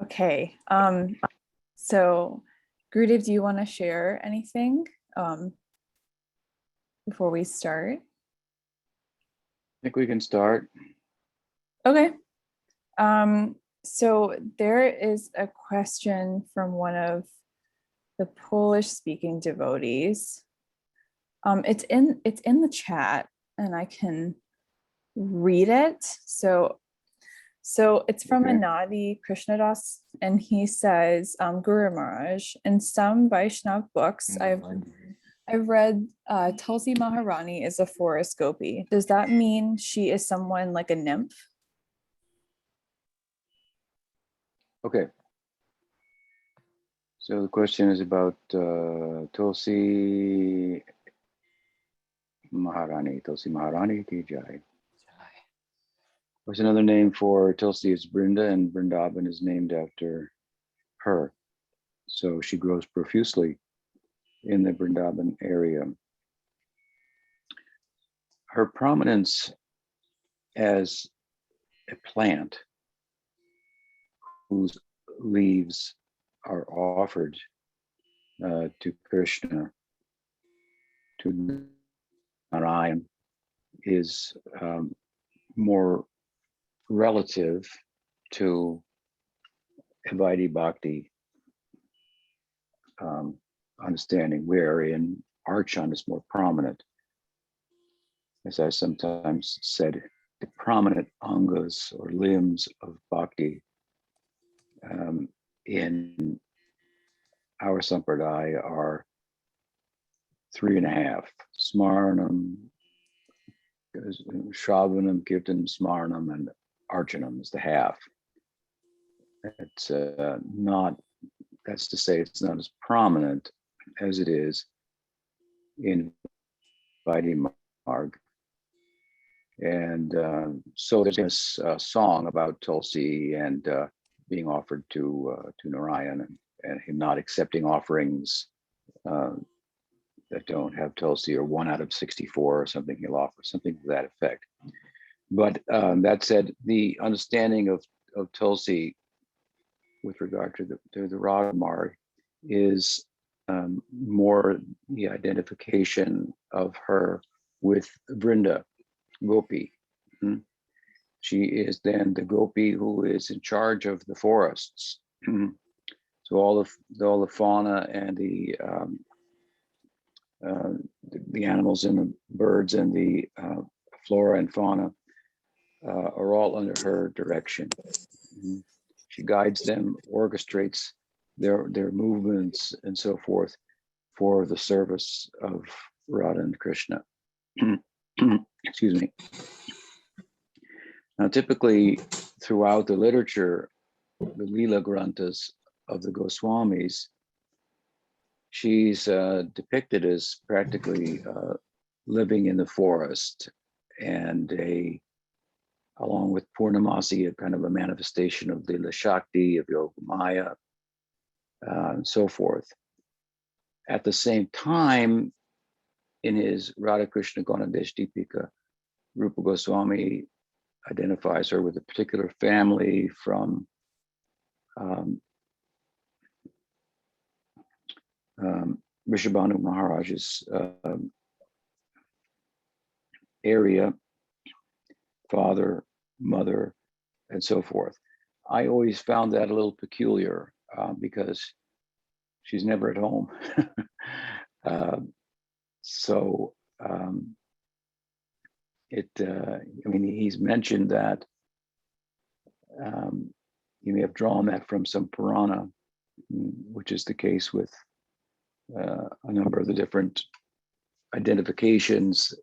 Okay. So Gurudev, do you want to share anything before we start? I think we can start. Okay. So there is a question from one of the Polish speaking devotees. It's in the chat and I can read it. So it's from Adi Krishnadas, and he says, Guru Maharaj, in some Vaishnav books, I've read Tulsi Maharani is a forest gopi. Does that mean she is someone like a nymph? Okay. So the question is about Tulsi Maharani. Tulsi Maharani ki jai. There's another name for Tulsi is Vrinda, and Vrindavan is named after her. So she grows profusely in the Vrindavan area. Her prominence as a plant whose leaves are offered to Krishna, to Narayan, is more relative to Advaita Bhakti understanding, wherein Archan is more prominent. As I sometimes said, the prominent angas or limbs of Bhakti in our sampradaya are 3.5: Smaranam, Shravanam, Kirtanam, Smaranam, and Archanam is the half. It's not, that's to say, it's not as prominent as it is in Vaidhi Marg. And so there's this song about Tulsi and being offered to Narayan, and him not accepting offerings that don't have Tulsi, or 1 out of 64 or something he'll offer, something to that effect. But that said, the understanding of Tulsi with regard to the Raga Marg is more the identification of her with Vrinda Gopi. She is then the Gopi who is in charge of the forests. So all the fauna and the animals and the birds and the flora and fauna are all under her direction. She guides them, orchestrates their movements and so forth for the service of Radha and Krishna. Excuse me. Now, typically throughout the literature, the Leela Granthas of the Goswamis, she's depicted as practically living in the forest, and along with Purnamasi, a kind of a manifestation of Leela Shakti, of Yogamaya, and so forth. At the same time, in his Radha Krishna Gaudiya Vaishnavas, Rupa Goswami identifies her with a particular family from Rishabhanu Maharaj's area, father, mother, and so forth. I always found that a little peculiar because she's never at home. I mean, he's mentioned that you may have drawn that from some Purana, which is the case with a number of the different identifications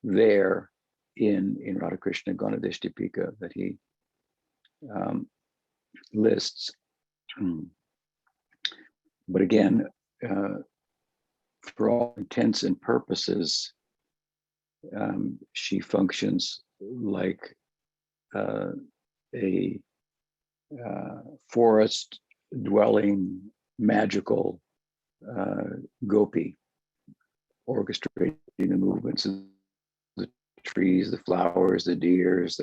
there in Radha Krishna Gaudiya Vaishnavas that he lists. But again, for all intents and purposes, she functions like a forest dwelling magical gopi, orchestrating the movements of the trees, the flowers, the deers,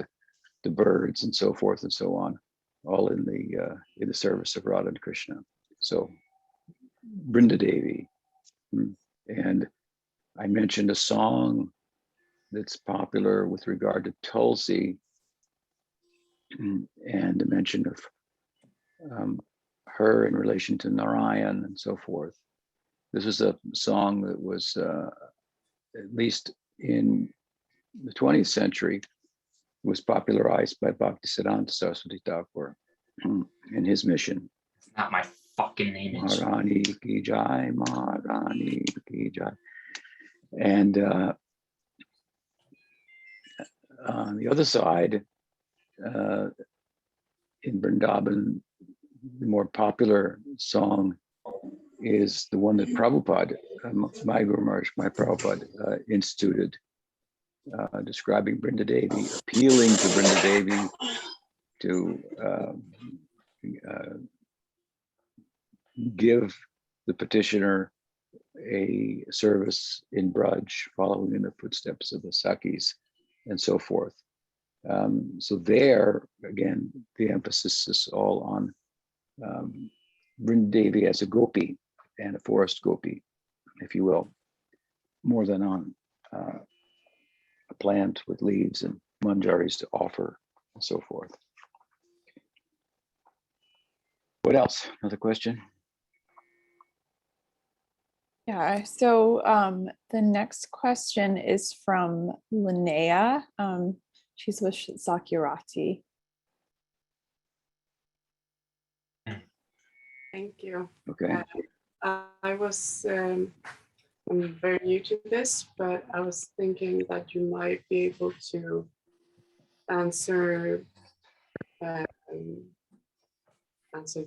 the birds and so forth and so on, all in the service of Radha and Krishna. So Vrinda-Devi. And I mentioned a song that's popular with regard to Tulsi, and a mention of her in relation to Narayan and so forth. This is a song that was, at least in the 20th century, was popularized by Bhaktisiddhanta Saraswati Thakur in his mission. It's not my fucking name. Maharani ki jai, Maharani ki jai. And on the other side, in Vrindavan, the more popular song is the one that Prabhupada, my Guru Maharaj, my Prabhupada, instituted, describing Vrinda-Devi, appealing to Vrinda-Devi to give the petitioner a service in Braj, following in the footsteps of the Sakis and so forth. So there, again, the emphasis is all on Vrinda-Devi as a gopi and a forest gopi, if you will, more than on a plant with leaves and manjaris to offer and so forth. What else? Another question? Yeah, so the next question is from Linnea. She's with Zakirati. Thank you. Okay. I was, I'm very new to this, but I was thinking that you might be able to answer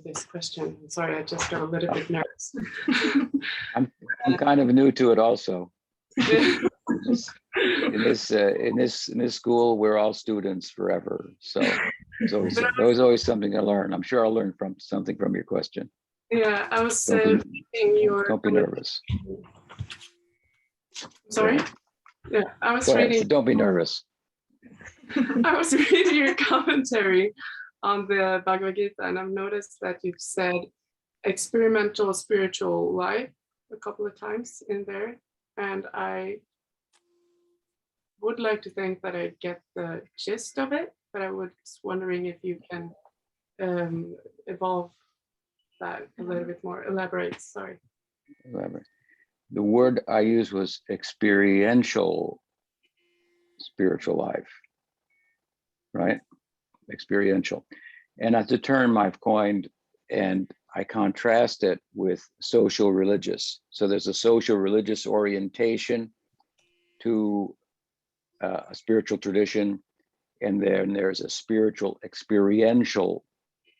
this question. I'm sorry, I just got a little bit nervous. I'm kind of new to it also. In this school, we're all students forever. So there's always something to learn. I'm sure I'll learn something from your question. Yeah, I was reading your. Don't be nervous. Sorry. Yeah, I was Go ahead, reading. so don't be nervous. I was reading your commentary on the Bhagavad Gita, and I've noticed that you've said experimental spiritual life a couple of times in there, and I would like to think that I get the gist of it, but I was wondering if you can evolve that a little bit more, elaborate, sorry. Elaborate. The word I used was experiential spiritual life, right? Experiential. And that's a term I've coined, and I contrast it with social religious. So there's a social religious orientation to a spiritual tradition, and then there's a spiritual experiential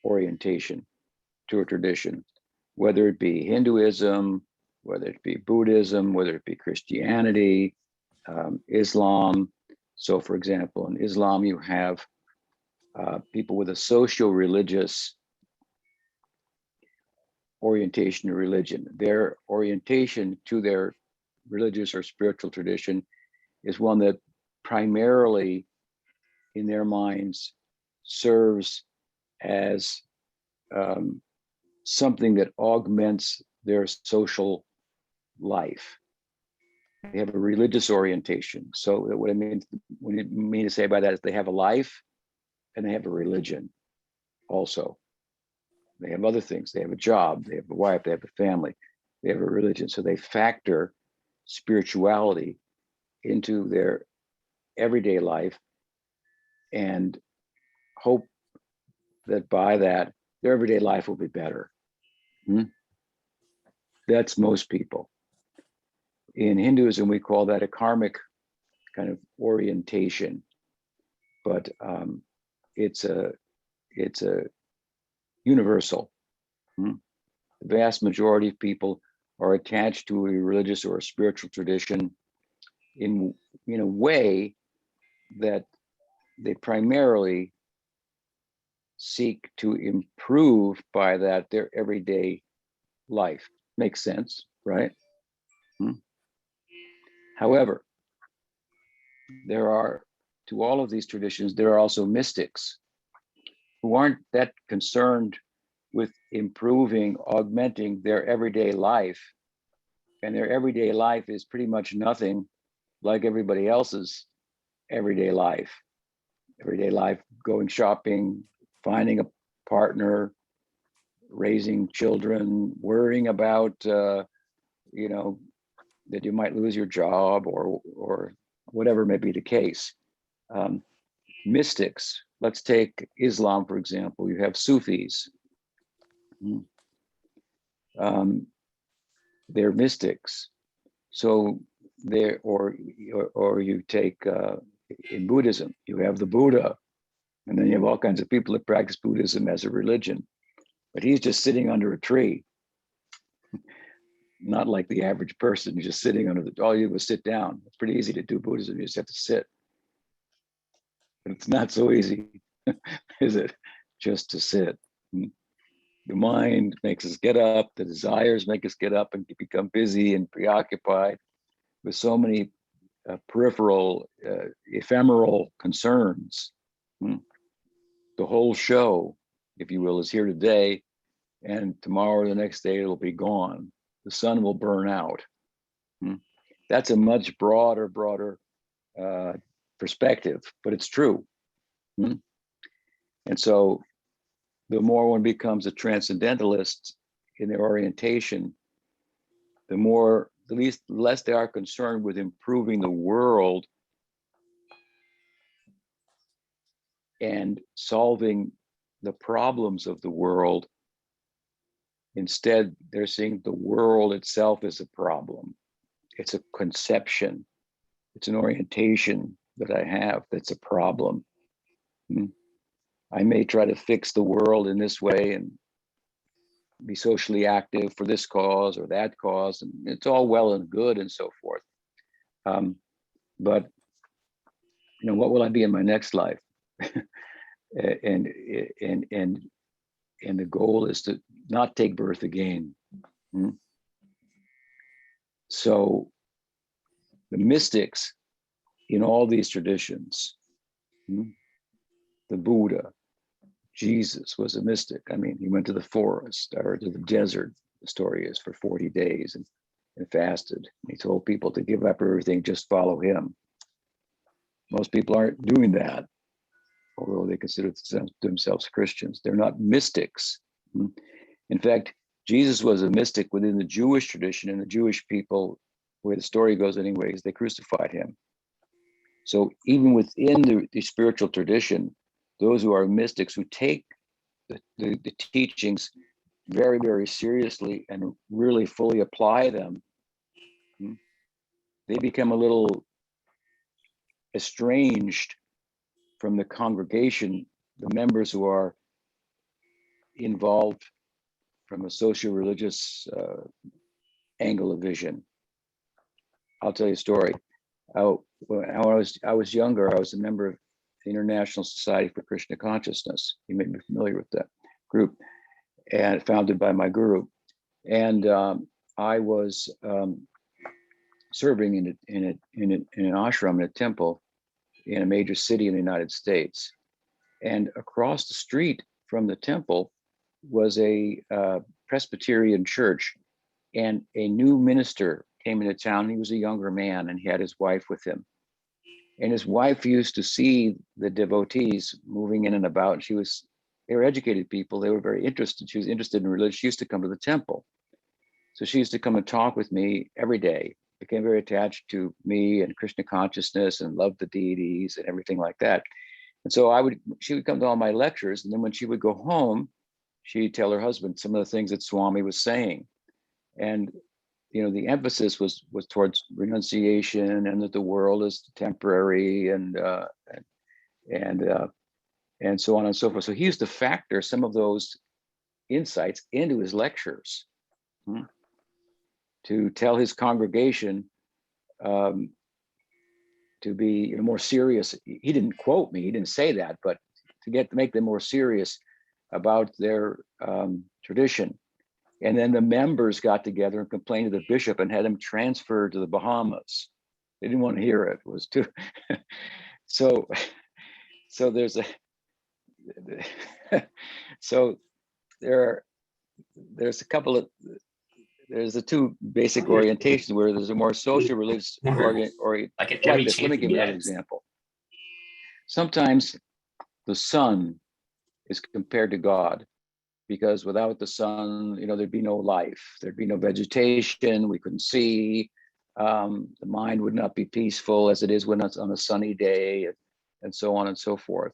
orientation to a tradition, whether it be Hinduism, whether it be Buddhism, whether it be Christianity, Islam. So for example, in Islam, you have people with a socio-religious orientation to religion. Their orientation to their religious or spiritual tradition is one that primarily, in their minds, serves as something that augments their social life. They have a religious orientation. So what I mean to say by that is they have a life and they have a religion also. They have other things. They have a job, they have a wife, they have a family, they have a religion. So they factor spirituality into their everyday life and hope that by that, their everyday life will be better. That's most people. In Hinduism, we call that a karmic kind of orientation, but it's a universal. The vast majority of people are attached to a religious or a spiritual tradition in a way that they primarily seek to improve by that their everyday life. Makes sense, right? However, there are to all of these traditions, there are also mystics who aren't that concerned with improving, augmenting their everyday life. And their everyday life is pretty much nothing like everybody else's everyday life. Everyday life, going shopping, finding a partner, raising children, worrying about, you know, that you might lose your job or whatever may be the case. Mystics, let's take Islam, for example. You have Sufis. They're mystics. So they're, or you take, in Buddhism, you have the Buddha, and then you have all kinds of people that practice Buddhism as a religion, but he's just sitting under a tree. Not like the average person, just sitting under the, all you do is sit down. It's pretty easy to do Buddhism, you just have to sit. But it's not so easy, is it? Just to sit. The mind makes us get up, the desires make us get up and become busy and preoccupied with so many peripheral, ephemeral concerns. The whole show, if you will, is here today, and tomorrow or the next day it'll be gone. The sun will burn out. That's a much broader perspective, but it's true. And so the more one becomes a transcendentalist in their orientation, the less they are concerned with improving the world and solving the problems of the world. Instead, they're seeing the world itself as a problem. It's a conception. It's an orientation that I have that's a problem. I may try to fix the world in this way and be socially active for this cause or that cause, and it's all well and good and so forth. But you know, what will I be in my next life? and the goal is to not take birth again. So the mystics in all these traditions, the Buddha, Jesus was a mystic. I mean, he went to the forest or to the desert, the story is, for 40 days and fasted. He told people to give up everything, just follow him. Most people aren't doing that, although they consider themselves Christians. They're not mystics. In fact, Jesus was a mystic within the Jewish tradition, and the Jewish people, where the story goes anyways, they crucified him. So even within the spiritual tradition, those who are mystics, who take the teachings very, very seriously and really fully apply them, they become a little estranged from the congregation, the members who are involved from a socio-religious angle of vision. I'll tell you a story. When I was younger, I was a member of the International Society for Krishna Consciousness. You may be familiar with that group, and founded by my guru. And I was serving in an ashram, in a temple in a major city in the United States. And across the street from the temple was a Presbyterian church, and a new minister came into town. He was a younger man, and he had his wife with him. And his wife used to see the devotees moving in and about. They were educated people. They were very interested. She was interested in religion. She used to come to the temple. So she used to come and talk with me every day, became very attached to me and Krishna consciousness and loved the deities and everything like that. And so she would come to all my lectures. And then when she would go home, she'd tell her husband some of the things that Swami was saying. And you know, the emphasis was towards renunciation, and that the world is temporary, and so on and so forth. So he used to factor some of those insights into his lectures to tell his congregation to be more serious. He didn't quote me, he didn't say that, but to make them more serious about their tradition. And then the members got together and complained to the bishop and had him transferred to the Bahamas. They didn't want to hear it. It was too. So so there's a so there's a couple of there's the two basic orientations where there's a more social religious Like it can be this. Let me give you another example. Sometimes the sun is compared to God, because without the sun, there'd be no life, there'd be no vegetation, we couldn't see, the mind would not be peaceful as it is when it's on a sunny day, and so on and so forth.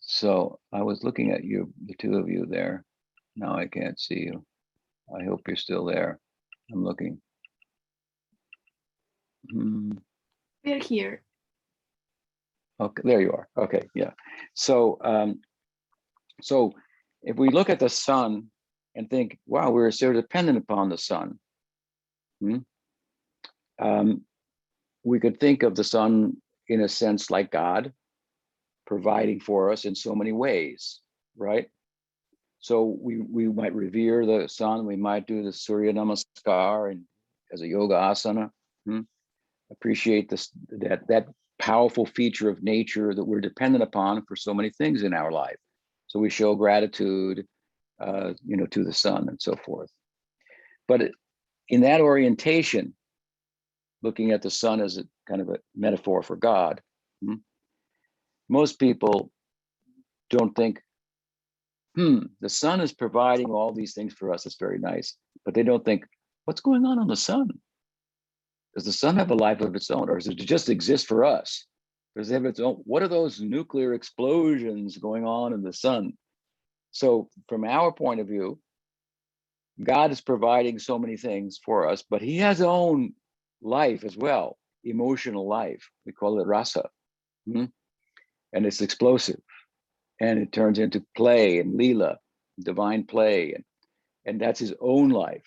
So I was looking at you, the two of you there. Now I can't see you. I hope you're still there. I'm looking. We're here. Okay, there you are. Okay, yeah. So, so if we look at the sun and think, wow, we're so dependent upon the sun. We could think of the sun in a sense like God, providing for us in so many ways, right? So we might revere the sun, we might do the Surya Namaskar and as a yoga asana, appreciate that powerful feature of nature that we're dependent upon for so many things in our life. So we show gratitude, to the sun and so forth. But in that orientation, looking at the sun as a kind of a metaphor for God, most people don't think, the sun is providing all these things for us. It's very nice. But they don't think, what's going on the sun? Does the sun have a life of its own, or does it just exist for us? Does it have its own? What are those nuclear explosions going on in the sun? So from our point of view, God is providing so many things for us, but he has his own life as well, emotional life. We call it rasa. And it's explosive. And it turns into play and lila, divine play. And that's his own life.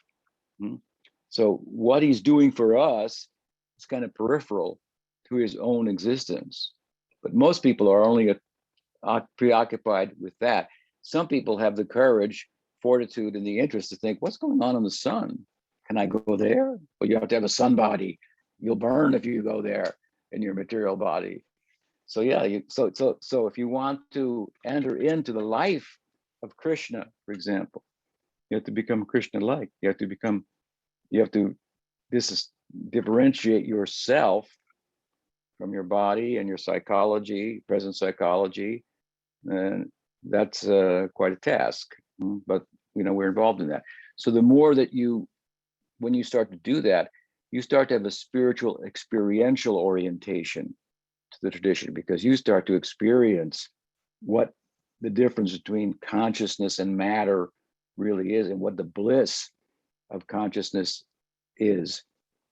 So what he's doing for us is kind of peripheral to his own existence. But most people are only preoccupied with that. Some people have the courage, fortitude, and the interest to think, what's going on in the sun? Can I go there? Well, you have to have a sun body. You'll burn if you go there in your material body. So yeah, so if you want to enter into the life of Krishna, for example, you have to become Krishna-like. You have to differentiate yourself from your body and your psychology, present psychology, and that's quite a task. But we're involved in that. So the more that when you start to do that, you start to have a spiritual, experiential orientation to the tradition, because you start to experience what the difference between consciousness and matter really is, and what the bliss of consciousness is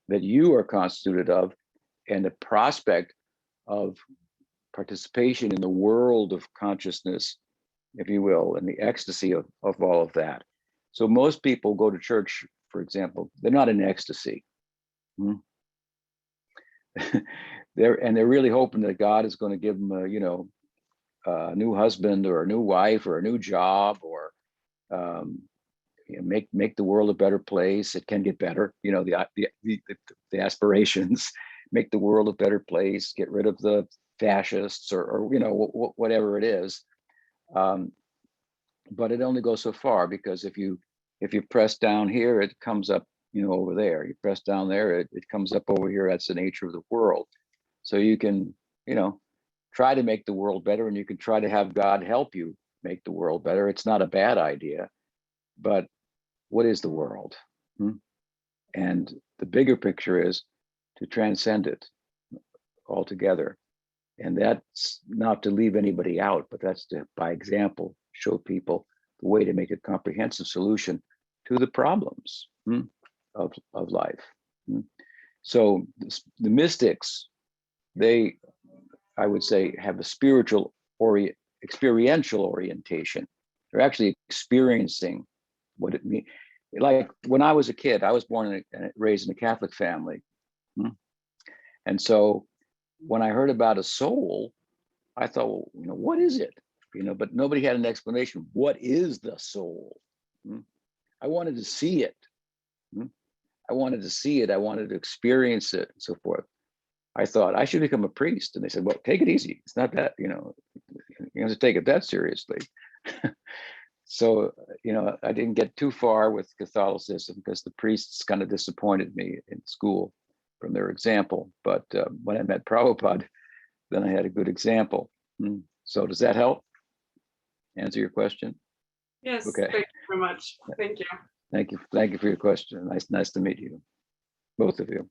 that you are constituted of, and the prospect of participation in the world of consciousness, if you will, and the ecstasy of all of that. So most people go to church, for example, they're not in ecstasy. They're really hoping that God is going to give them a new husband or a new wife or a new job, or make the world a better place. It can get better, the aspirations, make the world a better place, get rid of the fascists or whatever it is. But it only goes so far, because if you press down here, it comes up over there. You press down there, it comes up over here. That's the nature of the world. So you can try to make the world better, and you can try to have God help you make the world better. It's not a bad idea, but what is the world? And the bigger picture is to transcend it altogether. And that's not to leave anybody out, but that's to, by example, show people the way to make a comprehensive solution to the problems of life. So the mystics, I would say, have a spiritual experiential orientation. They're actually experiencing what it means. Like when I was a kid, I was born and raised in a Catholic family. And so when I heard about a soul, I thought, well, what is it? But nobody had an explanation. What is the soul? I wanted to see it. I wanted to experience it, and so forth. I thought I should become a priest. And they said, well, take it easy. It's not that, you have to take it that seriously. So, I didn't get too far with Catholicism because the priests kind of disappointed me in school from their example. But when I met Prabhupada, then I had a good example. So does that help answer your question? Yes, Okay. thank you very much. Thank you. Thank you for your question. Nice to meet you, both of you.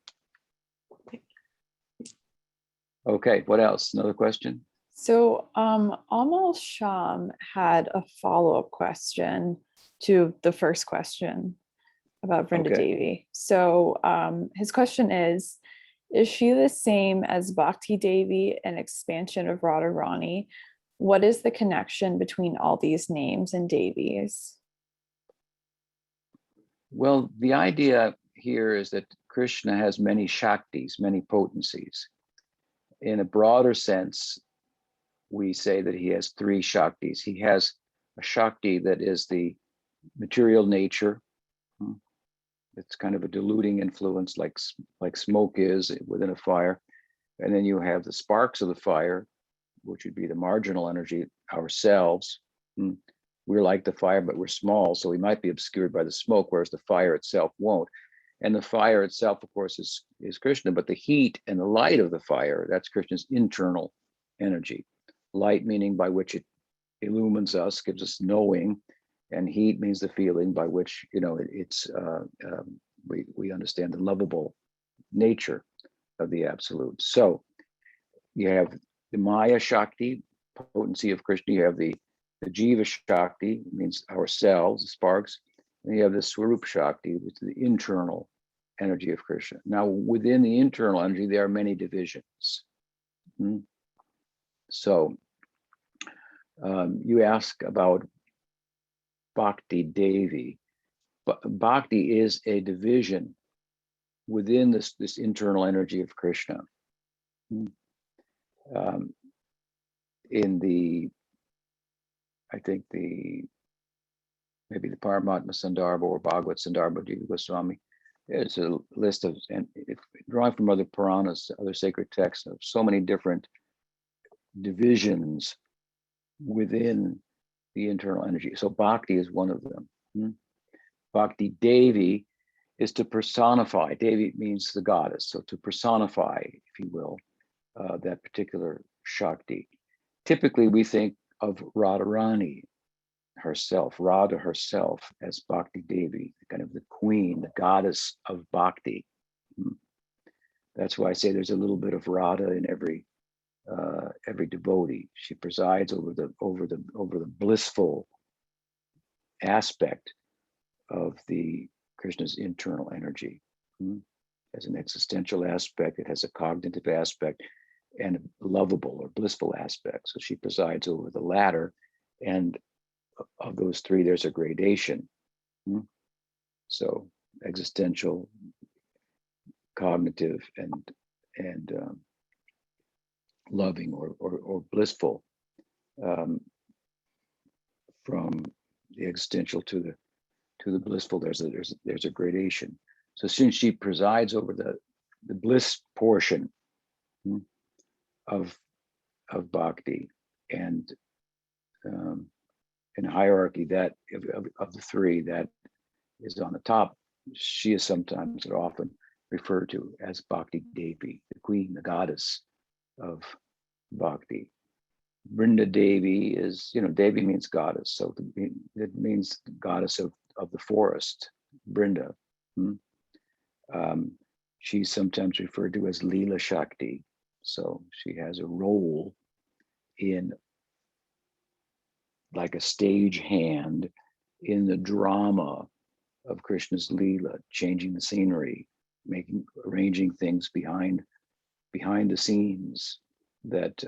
Okay, what else? Another question? So Amal Sham had a follow-up question to the first question about Vrinda-Devi. So his question is she the same as Bhakti-devi, an expansion of Radharani? What is the connection between all these names and Devis? Well, the idea here is that Krishna has many Shaktis, many potencies. In a broader sense, we say that he has three Shaktis. He has a Shakti that is the material nature. It's kind of a diluting influence, like smoke is within a fire. And then you have the sparks of the fire, which would be the marginal energy, ourselves. We're like the fire, but we're small, so we might be obscured by the smoke, whereas the fire itself won't. And the fire itself, of course, is Krishna, but the heat and the light of the fire, that's Krishna's internal energy. Light meaning by which it illumines us, gives us knowing, and heat means the feeling by which we understand the lovable nature of the absolute. So you have the Maya Shakti, potency of Krishna. You have the Jiva Shakti, means ourselves, the sparks, and you have the Swarup Shakti, which is the internal energy of Krishna. Now, within the internal energy, there are many divisions. So you ask about Bhakti-devi. Bhakti is a division within this internal energy of Krishna. I think maybe the Paramatma Sandarbha or Bhagavad Sandarbha Jiva Swami. It's a list of, and drawing from other Puranas, other sacred texts, of so many different divisions within the internal energy. So Bhakti is one of them. Bhakti-devi is to personify. Devi means the goddess. So to personify, if you will, that particular Shakti. Typically, we think of Radharani herself, Radha herself, as Bhakti-devi, kind of the queen, the goddess of Bhakti. That's why I say there's a little bit of Radha in every devotee. She presides over the blissful aspect of the Krishna's internal energy. As an existential aspect, it has a cognitive aspect and a lovable or blissful aspect. So she presides over the latter, and of those three, there's a gradation. So existential, cognitive, and loving or blissful. From the existential to the blissful, there's a gradation. So since she presides over the bliss portion of bhakti, and in hierarchy that of the three that is on the top, she is sometimes or often referred to as Bhakti-devi, the queen, the goddess of bhakti. Vrinda-Devi is, Devi means goddess, so it means goddess of the forest, Vrinda. She's sometimes referred to as Leela Shakti, so she has a role in, like a stage hand in the drama of Krishna's Leela, changing the scenery, arranging things behind the scenes that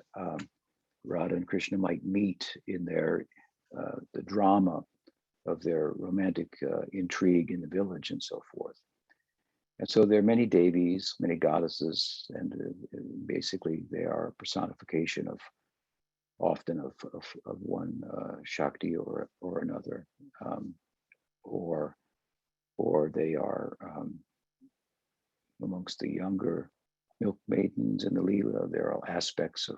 Radha and Krishna might meet in the drama of their romantic intrigue in the village and so forth. And so there are many Devis, many goddesses, and basically they are a personification often of one Shakti or another, or they are amongst the younger milk maidens in the Leela. There are aspects of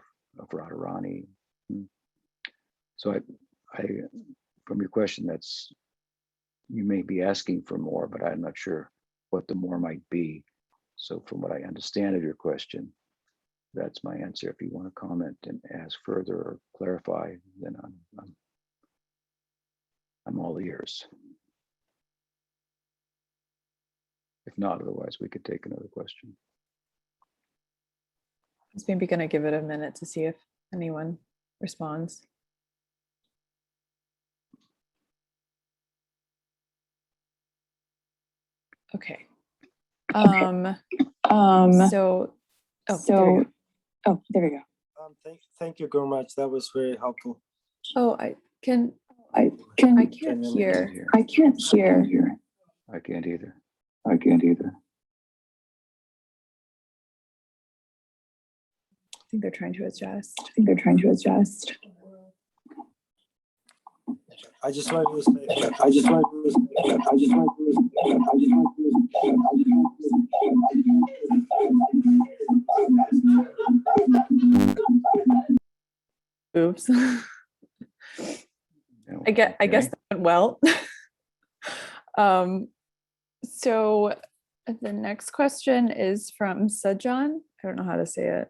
Radharani. So I, from your question, that's, you may be asking for more, but I'm not sure what the more might be. So from what I understand of your question, that's my answer. If you want to comment and ask further or clarify, then I'm all ears. If not, otherwise we could take another question. I was maybe going to give it a minute to see if anyone responds. Okay. So, there we go. Thank you very much. That was very helpful. Oh, I can't hear. I can't either. I think they're trying to adjust. I just wanted to say, Oops. No, I guess okay. that went well. So the next question is from Sajan. I don't know how to say it.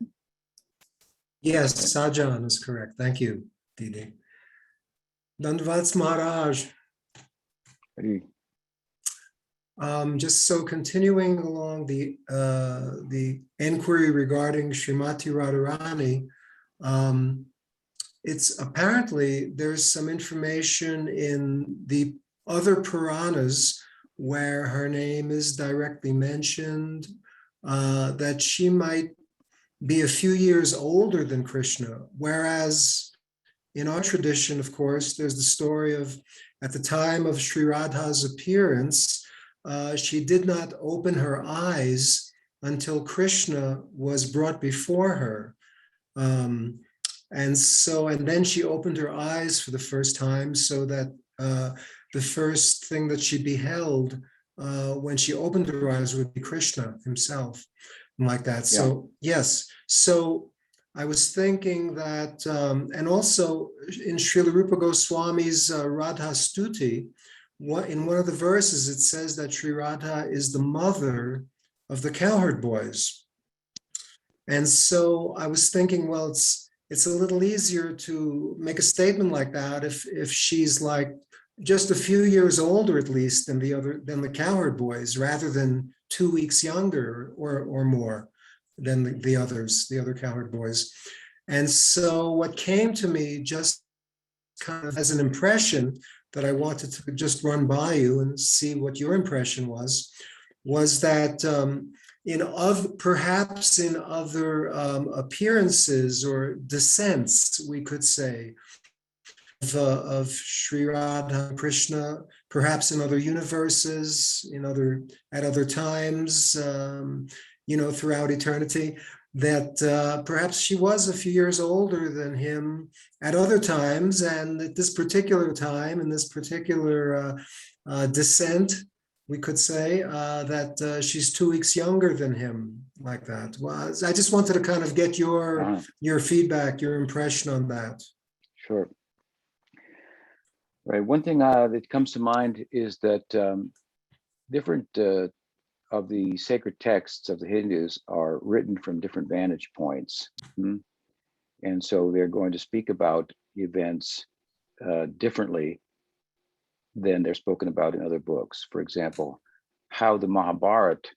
Yes, Sajan is correct. Thank you, Didi. Dandavats Maharaj. Ready? Just so continuing along the inquiry regarding Srimati Radharani, it's apparently there's some information in the other Puranas where her name is directly mentioned, that she might be a few years older than Krishna, whereas in our tradition, of course, there's the story of at the time of Sri Radha's appearance, she did not open her eyes until Krishna was brought before her. And then she opened her eyes for the first time, so that the first thing that she beheld when she opened her eyes would be Krishna himself, like that. Yeah. So, yes. So I was thinking that, and also in Srila Rupa Goswami's Radha Stuti, in one of the verses, it says that Sri Radha is the mother of the cowherd boys. And so I was thinking, well, it's a little easier to make a statement like that if she's like just a few years older, at least, than the cowherd boys, rather than 2 weeks younger or more than the other cowherd boys. And so what came to me just kind of as an impression that I wanted to just run by you and see what your impression was that perhaps in other appearances or descents, we could say, of Sri Radha and Krishna, perhaps in other universes, at other times, throughout eternity, that perhaps she was a few years older than him at other times, and at this particular time, in this particular descent, we could say that she's 2 weeks younger than him, like that. Well, I just wanted to kind of get your feedback, your impression on that. Sure. Right. One thing that comes to mind is that different of the sacred texts of the Hindus are written from different vantage points. And so they're going to speak about events differently than they're spoken about in other books. For example, how the Mahabharata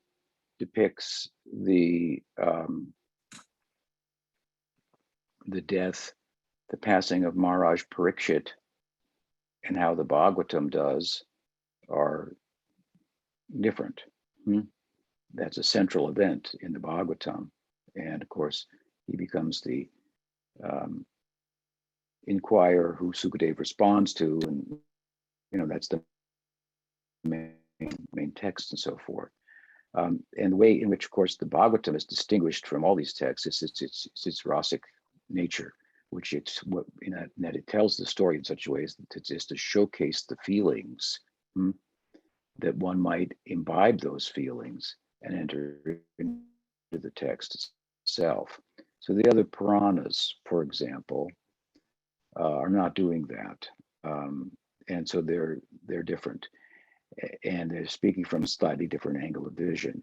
depicts the death, the passing of Maharaj Parikshit, and how the Bhagavatam does are different. That's a central event in the Bhagavatam. And of course, he becomes the inquirer who Sukadeva responds to, and that's the main text and so forth. And the way in which, of course, the Bhagavatam is distinguished from all these texts is its rasic nature, which in that it tells the story in such a way that it's just to showcase the feelings, that one might imbibe those feelings and enter the text itself. So the other Puranas, for example, are not doing that, and so they're different, and they're speaking from a slightly different angle of vision.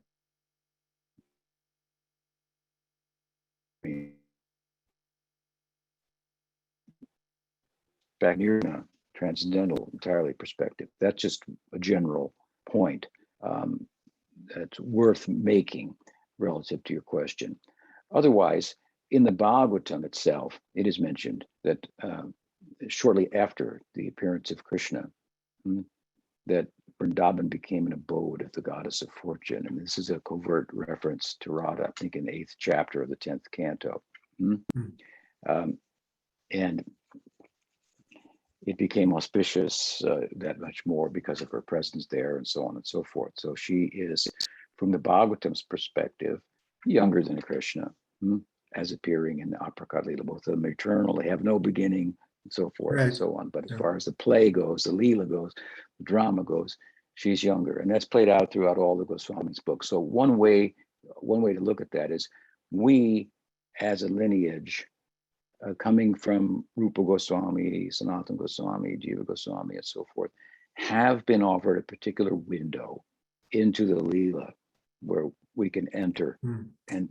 Back near a transcendental entirely perspective. That's just a general point that's worth making relative to your question. Otherwise, in the Bhagavatam itself, it is mentioned that shortly after the appearance of Krishna, that Vrindavan became an abode of the goddess of fortune. And this is a covert reference to Radha, I think in the 8th chapter of the 10th canto. And it became auspicious that much more because of her presence there and so on and so forth. So she is, from the Bhagavatam's perspective, younger than Krishna, as appearing in the Aprakat Leela. Both of them are eternal, they have no beginning, and so forth and so on. But as far as the play goes, the Leela goes, the drama goes, she's younger. And that's played out throughout all the Goswami's books. So one way to look at that is we, as a lineage, coming from Rupa Goswami, Sanatana Goswami, Jiva Goswami, and so forth, have been offered a particular window into the Leela where we can enter and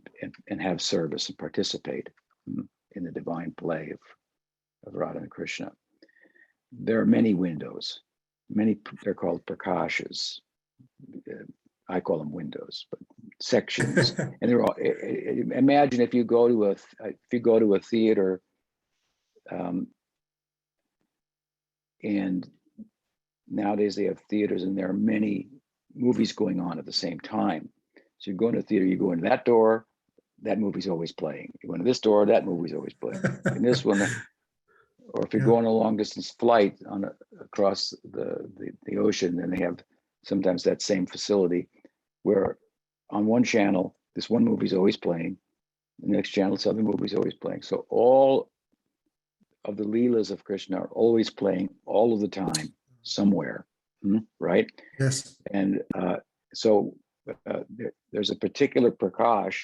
have service and participate in the divine play of Radha and Krishna. There are many windows, they're called prakashas. I call them windows, but sections, and they're all. Imagine if you go to a theater, and nowadays they have theaters, and there are many movies going on at the same time. So you go into a theater, you go into that door, that movie's always playing. You go into this door, that movie's always playing. And this one, or if you're going a long distance flight across the ocean, and they have sometimes that same facility where on one channel, this one movie's always playing, the next channel, this other movie's always playing. So all of the Leelas of Krishna are always playing all of the time somewhere, right? Yes. And so there's a particular prakash,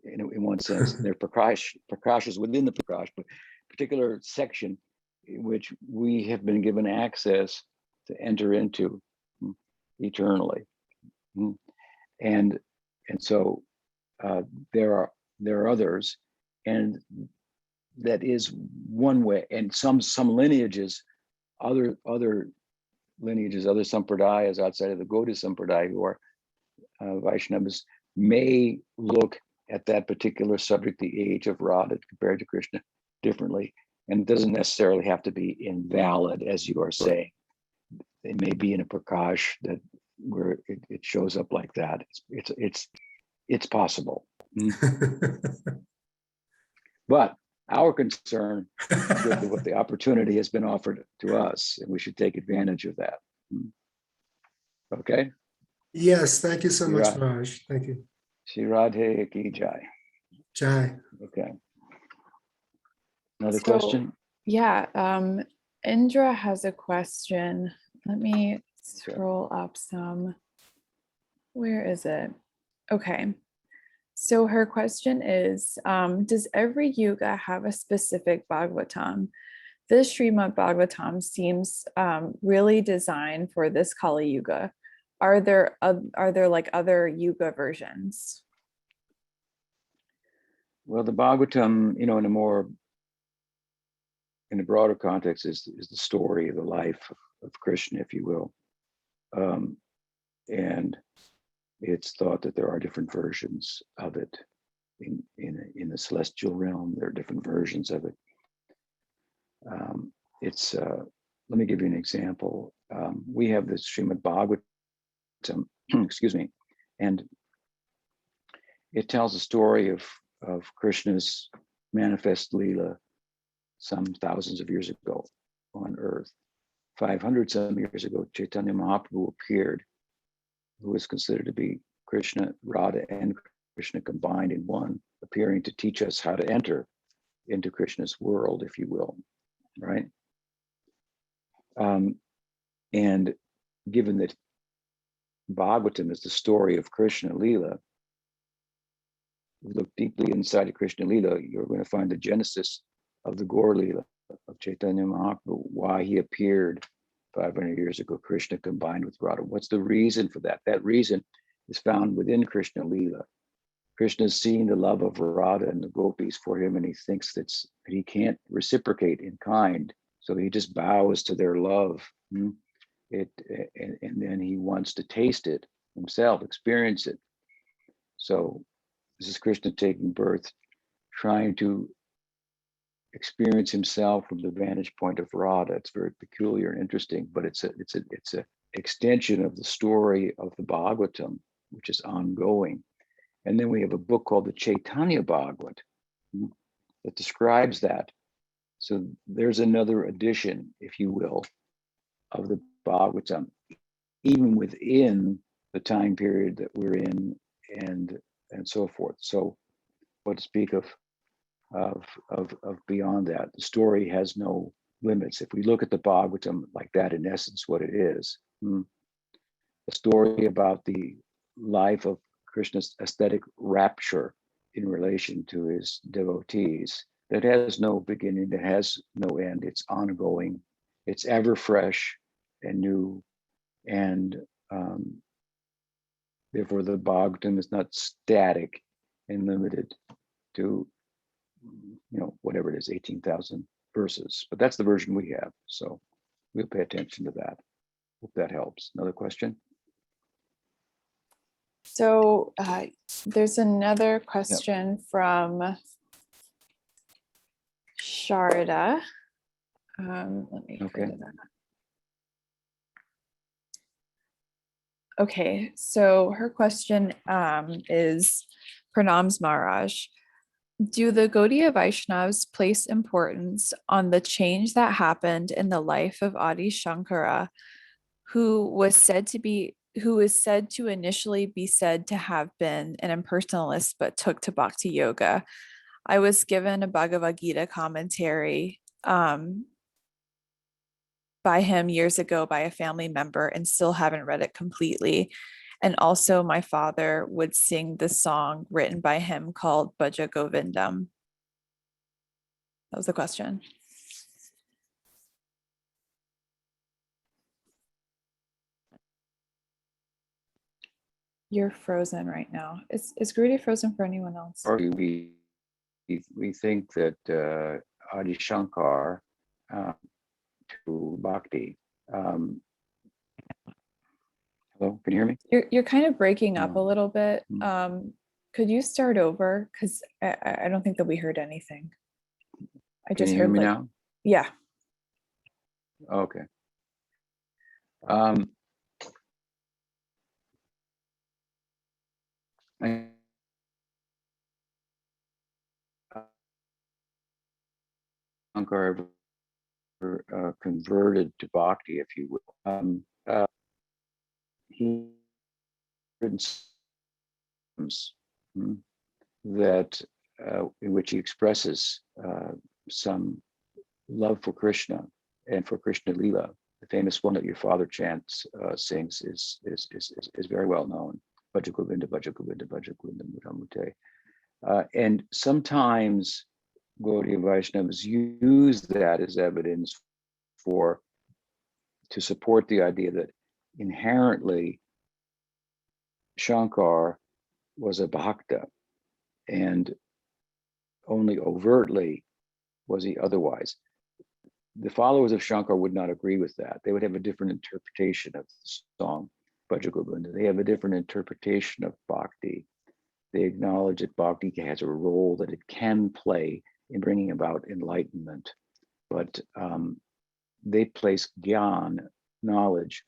in one sense, there are prakashas within the prakash, but particular section in which we have been given access to enter into eternally. And so there are others, and that is one way. And some lineages, other lineages, other sampradayas outside of the Gaudiya Sampradaya who are Vaishnavas may look at that particular subject, the age of Radha compared to Krishna, differently. And it doesn't necessarily have to be invalid, as you are saying. It may be in a prakash that where it shows up like that. It's possible. But our concern is with what the opportunity has been offered to us, and we should take advantage of that. Okay? Yes, thank you so much, Raj. Thank you. Shri Radhe ki jai. Jai. Okay. Another question? Yeah, Indra has a question. Let me scroll up some. Where is it? Okay. So her question is, does every yuga have a specific Bhagavatam? This Srimad Bhagavatam seems really designed for this Kali Yuga. Are there like other yuga versions? Well, the Bhagavatam, in a broader context, is the story of the life of Krishna, if you will. And it's thought that there are different versions of it in the celestial realm. There are different versions of it. Let me give you an example. We have this Srimad Bhagavatam, excuse me, and it tells a story of Krishna's manifest Leela some thousands of years ago on earth. 500 some years ago, Chaitanya Mahaprabhu appeared, who is considered to be Krishna, Radha, and Krishna combined in one, appearing to teach us how to enter into Krishna's world, if you will, right? And given that Bhagavatam is the story of Krishna Leela, you look deeply inside of Krishna Lila, you're going to find the genesis of the Gaur Lila of Chaitanya Mahaprabhu, why he appeared 500 years ago, Krishna combined with Radha. What's the reason for that? That reason is found within Krishna Lila. Krishna's seeing the love of Radha and the gopis for him, and he thinks that he can't reciprocate in kind, so he just bows to their love. And then he wants to taste it himself, experience it. So this is Krishna taking birth, trying to experience himself from the vantage point of Radha. It's very peculiar and interesting, but it's a extension of the story of the Bhagavatam, which is ongoing. And then we have a book called the Chaitanya Bhagavat that describes that. So there's another edition, if you will, of the Bhagavatam, even within the time period that we're in, and so forth. So what to speak of beyond that? The story has no limits. If we look at the Bhagavatam like that, in essence, what it is, a story about the life of Krishna's aesthetic rapture in relation to his devotees, that has no beginning, that has no end. It's ongoing, it's ever fresh and new, and therefore the Bhagavatam is not static and limited to, whatever it is, 18,000 verses. But that's the version we have, so we'll pay attention to that. Hope that helps. Another question? So there's another question from Sharda. Let me Okay. go to that. Okay, so her question is, Pranams Maharaj, do the Gaudiya Vaishnavas place importance on the change that happened in the life of Adi Shankara, who was said to initially be said to have been an impersonalist but took to Bhakti Yoga? I was given a Bhagavad Gita commentary by him years ago by a family member and still haven't read it completely. And also my father would sing the song written by him called Bhaja Govindam. That was the question. You're frozen right now. Is Grudy frozen for anyone else? Or we think that Adi Shankar to Bhakti. Hello, can you hear me? You're kind of breaking up a little bit. Mm. Could you start over? Because I don't think that we heard anything. I Can just you hear heard me like, now? yeah. Okay. Shankar converted to Bhakti, if you will. He written songs that in which he expresses some love for Krishna and for Krishna Lila. The famous one that your father sings is very well known. Bhaja Govinda, Bhaja Govinda, Bhaja Govinda Mudamute. And sometimes Gaudiya Vaishnavas use that as evidence to support the idea that inherently Shankar was a bhakta, and only overtly was he otherwise. The followers of Shankar would not agree with that. They would have a different interpretation of the song Bhaja Govinda. They have a different interpretation of bhakti. They acknowledge that bhakti has a role that it can play in bringing about enlightenment, but they place gyan, knowledge,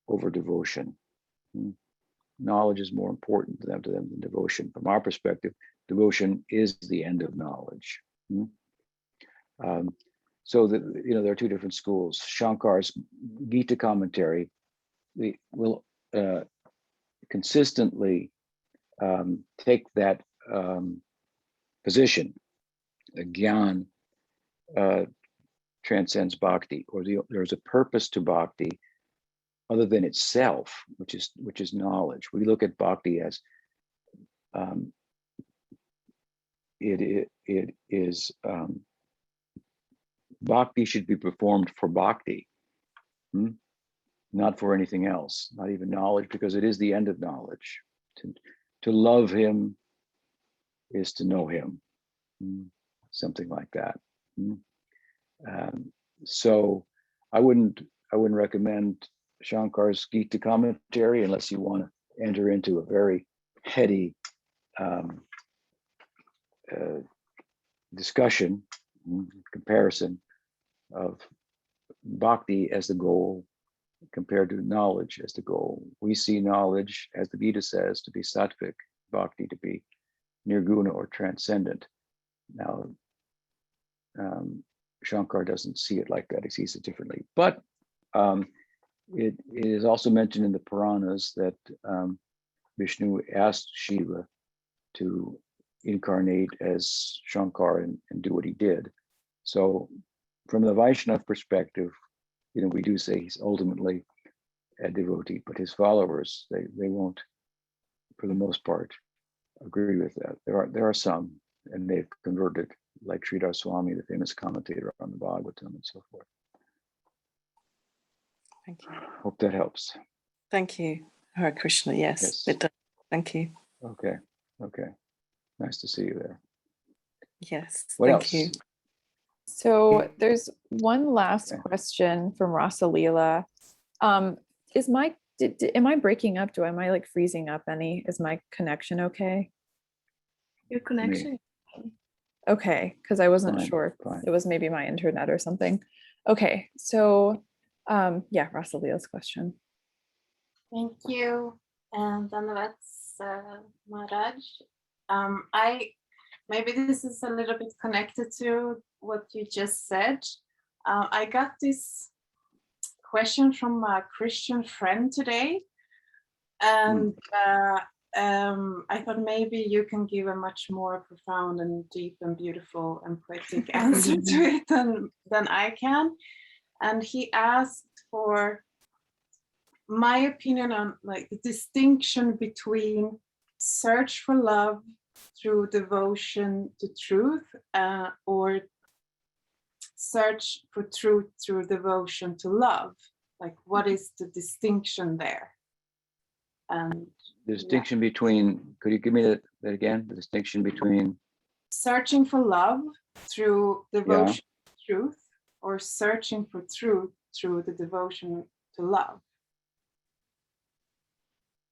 over devotion. Knowledge is more important to them than devotion. From our perspective, devotion is the end of knowledge. So there are two different schools. Shankar's Gita commentary will consistently take that position. Gyan transcends bhakti, or there's a purpose to bhakti other than itself, which is knowledge. We look at bhakti as it is bhakti should be performed for bhakti, not for anything else, not even knowledge, because it is the end of knowledge. To love him is to know him, something like that. So I wouldn't recommend Shankar's Gita commentary unless you want to enter into a very heady discussion, comparison of bhakti as the goal compared to knowledge as the goal. We see knowledge, as the Gita says, to be sattvic, bhakti to be nirguna or transcendent. Now, Shankar doesn't see it like that. He sees it differently. But it is also mentioned in the Puranas that Vishnu asked Shiva to incarnate as Shankar and do what he did. So from the Vaishnava perspective, we do say he's ultimately a devotee, but his followers, they won't, for the most part, agree with that. There are some, and they've converted, like Sridhar Swami, the famous commentator on the Bhagavatam and so forth. Thank you. Hope that helps. Thank you. Hare Krishna. Yes, it does. Thank you. Okay. Nice to see you there. Yes. What thank else? you. So there's one last question from Rasalila. Am I breaking up? Am I like freezing up any? Is my connection okay? Your connection. Okay, because I wasn't Fine, sure. fine. It was maybe my internet or something. Okay, so yeah, Rasalila's question. Thank you, and Dhanavat Maharaj. Maybe this is a little bit connected to what you just said. I got this question from a Christian friend today, and I thought maybe you can give a much more profound and deep and beautiful and poetic answer to it than I can. And he asked for my opinion on like the distinction between search for love through devotion to truth, or search for truth through devotion to love. Like, what is the distinction there? And The distinction between, could you give me that again? The distinction between searching for love through devotion to truth, or searching for truth through the devotion to love.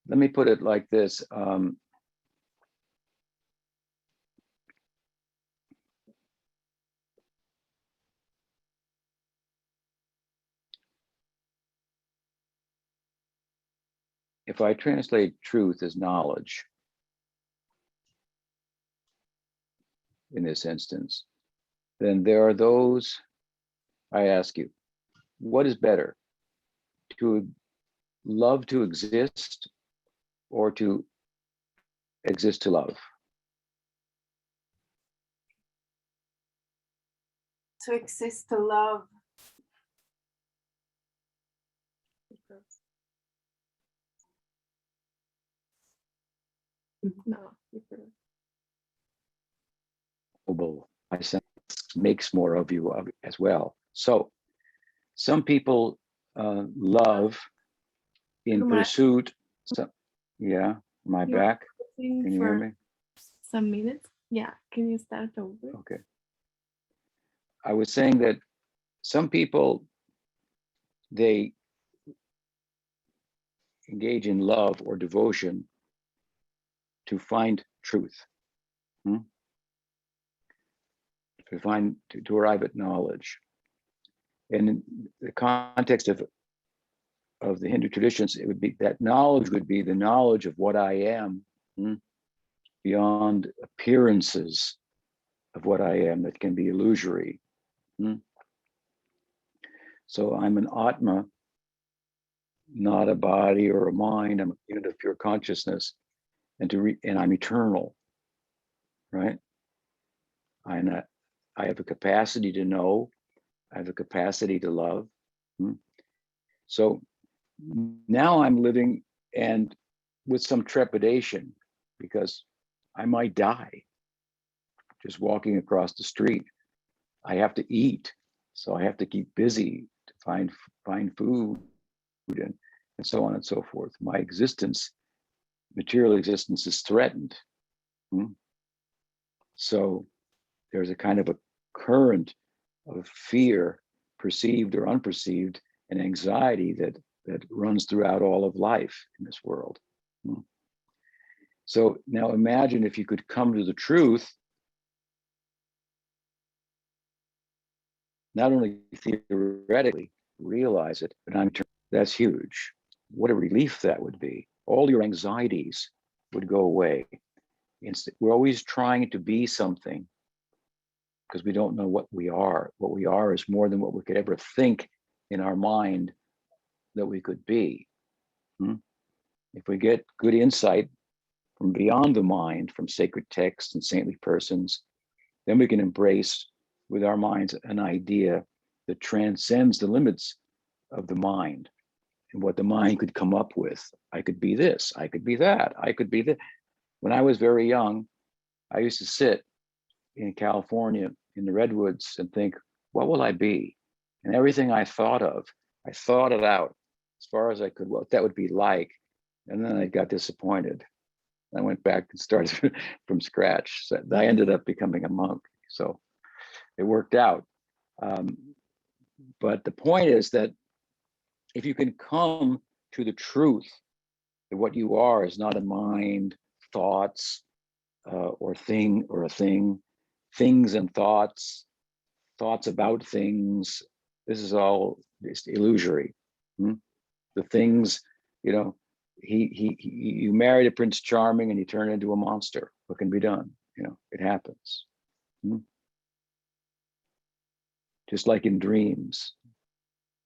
Let me put it like this. If I translate truth as knowledge, in this instance, then there are those, I ask you, what is better? To love to exist or to exist to love? To exist to love. No. I sense makes more of you as well. So some people love in pursuit. Yeah, am I back? Can you hear me? Some minutes. Yeah, can you start over? Okay. I was saying that some people, they engage in love or devotion to find truth, to arrive at knowledge. And in the context of the Hindu traditions, it would be that knowledge would be the knowledge of what I am, beyond appearances of what I am that can be illusory. So I'm an Atma, not a body or a mind. I'm a unit of pure consciousness, and I'm eternal, right? I have a capacity to know. I have a capacity to love. So now I'm living and with some trepidation because I might die just walking across the street. I have to eat, so I have to keep busy to find food and so on and so forth. My existence, material existence, is threatened. So there's a kind of a current of fear, perceived or unperceived, and anxiety that runs throughout all of life in this world. So now imagine if you could come to the truth, not only theoretically realize it, but that's huge. What a relief that would be. All your anxieties would go away. We're always trying to be something because we don't know what we are. What we are is more than what we could ever think in our mind that we could be. If we get good insight from beyond the mind, from sacred texts and saintly persons, then we can embrace with our minds an idea that transcends the limits of the mind and what the mind could come up with. I could be this, I could be that, I could be that. When I was very young, I used to sit in California in the redwoods and think, what will I be? And everything I thought it out as far as I could, what that would be like. And then I got disappointed. I went back and started from scratch. So I ended up becoming a monk. So it worked out. But the point is that if you can come to the truth that what you are is not a mind, thoughts, or a thing, things and thoughts about things, this is all just illusory. The things, you married a Prince Charming and you turn into a monster. What can be done? It happens. Just like in dreams,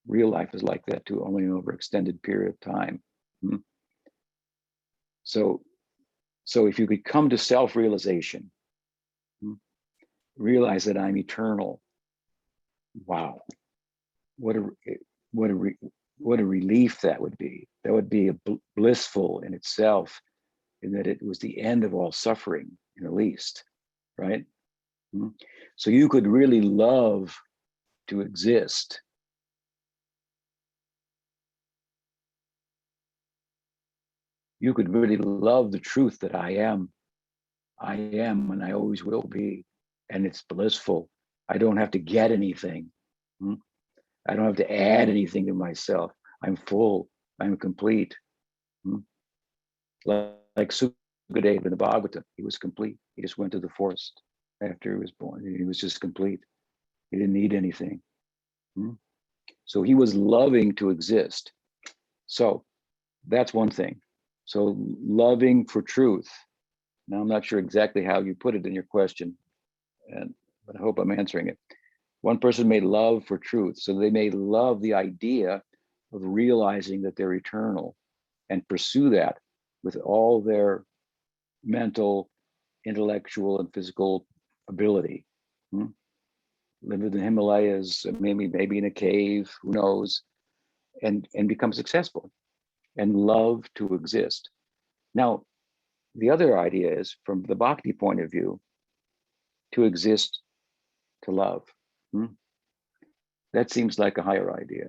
real life is like that too, only over extended period of time. So if you could come to self-realization, realize that I'm eternal. Wow, what a relief that would be. That would be blissful in itself, in that it was the end of all suffering, in the least, right? So you could really love to exist. You could really love the truth that I am and I always will be, and it's blissful. I don't have to get anything. I don't have to add anything to myself. I'm full, I'm complete. Like Sukadeva in the Bhagavatam, he was complete. He just went to the forest after he was born. He was just complete. He didn't need anything. So he was loving to exist. So that's one thing. So loving for truth. Now, I'm not sure exactly how you put it in your question, but I hope I'm answering it. One person may love for truth. So they may love the idea of realizing that they're eternal and pursue that with all their mental, intellectual, and physical ability. Live in the Himalayas, maybe in a cave, who knows, and become successful and love to exist. Now, the other idea is, from the Bhakti point of view, to exist to love. That seems like a higher idea.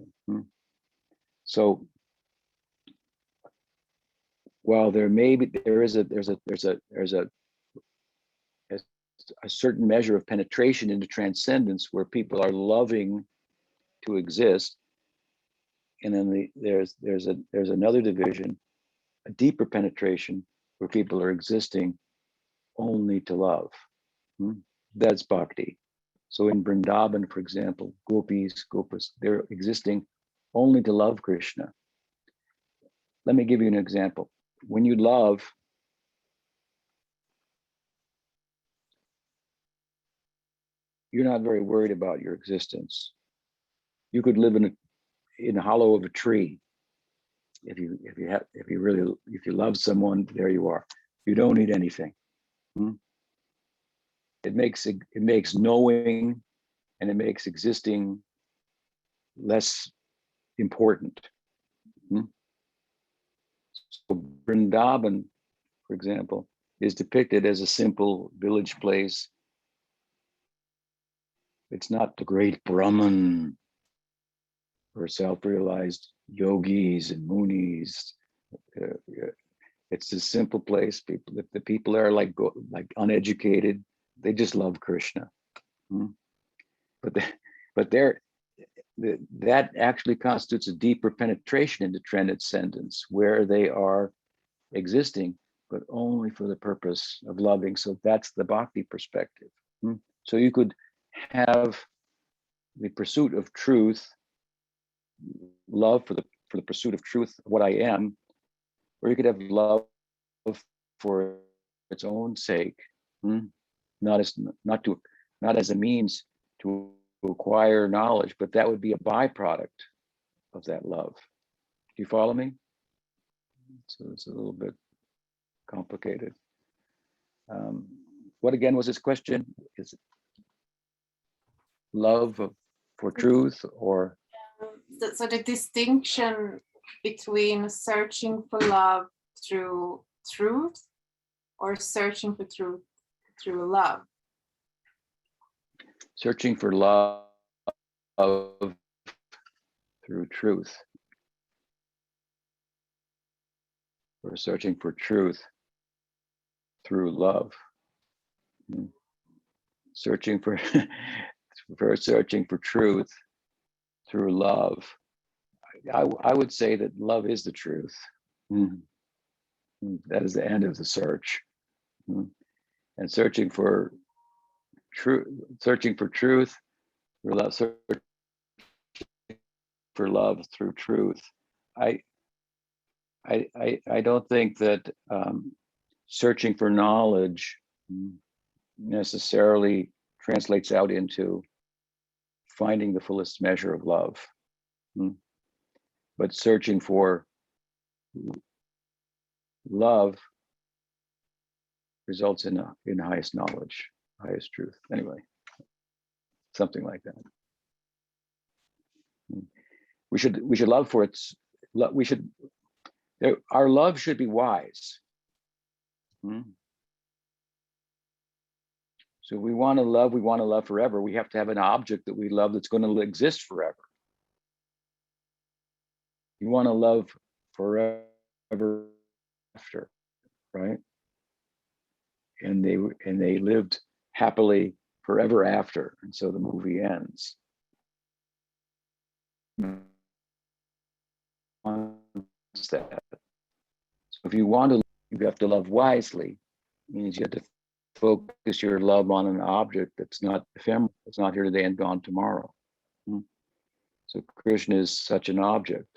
So while there's a certain measure of penetration into transcendence where people are loving to exist, and then there's another division, a deeper penetration where people are existing only to love. That's bhakti. So in Vrindavan, for example, gopas, they're existing only to love Krishna. Let me give you an example. When you love, you're not very worried about your existence. You could live in the hollow of a tree. If you love someone, there you are. You don't need anything. It makes knowing and it makes existing less important. So Vrindavan, for example, is depicted as a simple village place It's not the great Brahman or self-realized yogis and munis. It's a simple place. People, if the people are like uneducated, they just love Krishna. But that actually constitutes a deeper penetration into transcendence, where they are existing, but only for the purpose of loving. So that's the bhakti perspective. So you could have the pursuit of truth, love for the pursuit of truth, what I am, or you could have love for its own sake, not as a means to acquire knowledge, but that would be a byproduct of that love. Do you follow me? So it's a little bit complicated. What again was this question? Is it love for truth, or? So the distinction between searching for love through truth or searching for truth through love? Searching for love through truth, or searching for truth through love. Searching for searching for truth through love. I would say that love is the truth. That is the end of the search. And searching for truth through love, searching for love through truth. I don't think that searching for knowledge necessarily translates out into finding the fullest measure of love. But searching for love results in highest knowledge, highest truth. Anyway, something like that. We should love for its. Our love should be wise. So we want to love forever. We have to have an object that we love that's going to exist forever. You want to love forever after, right? And they lived happily forever after, and so the movie ends. So if you want to, you have to love wisely. It means you have to focus your love on an object that's not ephemeral, it's not here today and gone tomorrow. So Krishna is such an object,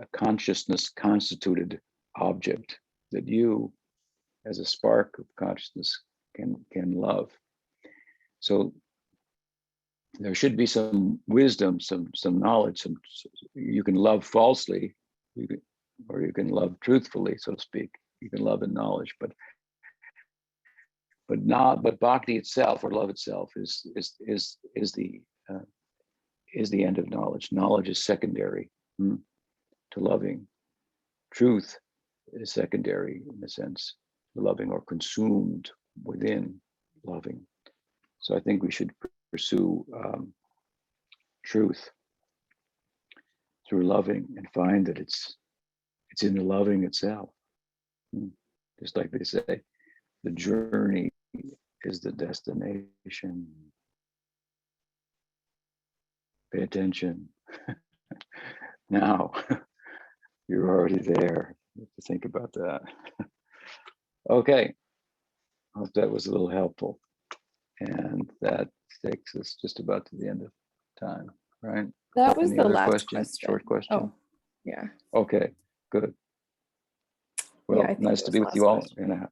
a consciousness constituted object that you, as a spark of consciousness, can love. So there should be some wisdom, some knowledge. You can love falsely, or you can love truthfully, so to speak. You can love in knowledge, but bhakti itself, or love itself, is the end of knowledge. Knowledge is secondary to loving. Truth is secondary, in a sense, to loving, or consumed within loving. So I think we should pursue truth through loving, and find that it's in the loving itself. Just like they say, the journey is the destination. Pay attention. Now, you're already there. You have to think about that. Okay, I hope that was a little helpful. And that takes us just about to the end of time, right? That was Any the other last question? question. Short question? Oh, yeah. Okay, good. Well, I think nice it to was be the with you last all, question. and I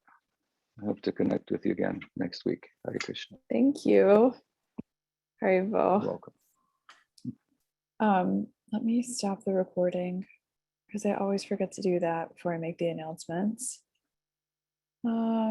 hope to connect with you again next week. Hare Krishna. Thank you. You're Haribo. welcome. Let me stop the recording, because I always forget to do that before I make the announcements.